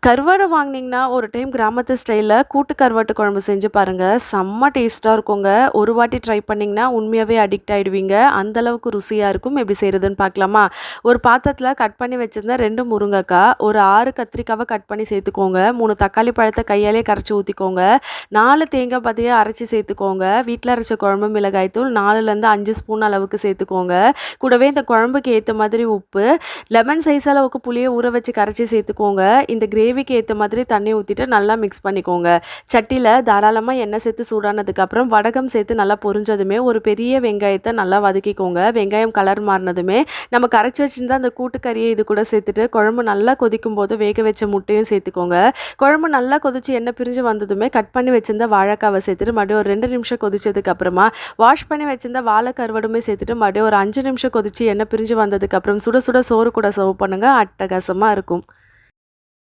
கருவாடு வாங்குனீங்கன்னா, ஒரு டைம் கிராமத்து ஸ்டைல்ல கூட்டு கருவாட்டு குழம்பு செஞ்சு பாருங்க. செம்ம டேஸ்ட்டா இருக்குங்க. ஒரு வாட்டி ட்ரை பண்ணீங்கன்னா, உண்மையாவே அடிக்ட் ஆயிடுவீங்க. அந்த அளவுக்கு ருசியா இருக்கும். எப்படி செய்றதுன்னு பார்க்கலாமா? ஒரு பாத்திரத்தில கட் பண்ணி வச்சிருந்த 2 முருங்கக்கா, ஒரு 6 கத்திரிக்காவ கட் பண்ணி சேர்த்துக்கோங்க. 3 தக்காளி பழத்த கையாலேயே கரைச்சு ஊத்திக்கோங்க. 4 தேங்காய் பாத்தைய அரைச்சு சேர்த்துக்கோங்க. வீட்ல அரைச்ச குழம்பு மிளகாய் தூள் 4லேருந்து 5 ஸ்பூன் அளவுக்கு சேர்த்துக்கோங்க. கூடவே இந்த குழம்புக்கு ஏத்த மாதிரி உப்பு, லெமன் சைஸ் அளவுக்கு புளிய ஊற வச்சு கரைச்சு சேர்த்துக்கோங்க. இந்த கிரேவிக்கு ஏத்த மாதிரி தண்ணி ஊத்திட்டு நல்லா மிக்ஸ் பண்ணிக்கோங்க. சட்டியில தாராளமா எண்ணெய் சேர்த்து சூடானதுக்கப்புறம் வடகம் சேர்த்து நல்லா பொரிஞ்சதுமே ஒரு பெரிய வெங்காயத்த நல்லா வதக்கிக்கோங்க. வெங்காயம் கலர் மாறினதுமே நம்ம கரைச்சு வச்சிருந்த அந்த கூட்டுக்கறியை இது கூட சேர்த்துட்டு குழம்பு நல்லா கொதிக்கும்போது வேக வச்ச முட்டையும் சேர்த்துக்கோங்க. குழம்பு நல்லா கொதிச்சு எண்ணெய் பிரிஞ்சு வந்ததுமே கட் பண்ணி வச்சிருந்த வாழைக்காவை சேர்த்துட்டு மறுபடியும் ஒரு 2 நிமிஷம் கொதிச்சதுக்கு அப்புறமா வாஷ் பண்ணி வச்சிருந்த வாழை கருவாடுமே சேர்த்துட்டு மறுபடியும் ஒரு 5 நிமிஷம் கொதிச்சு எண்ணெய் பிரிஞ்சு வந்ததுக்கு அப்புறம் சுட சுட சோறு கூட சர்வ் பண்ணுங்க. அட்டகாசமா இருக்கும்.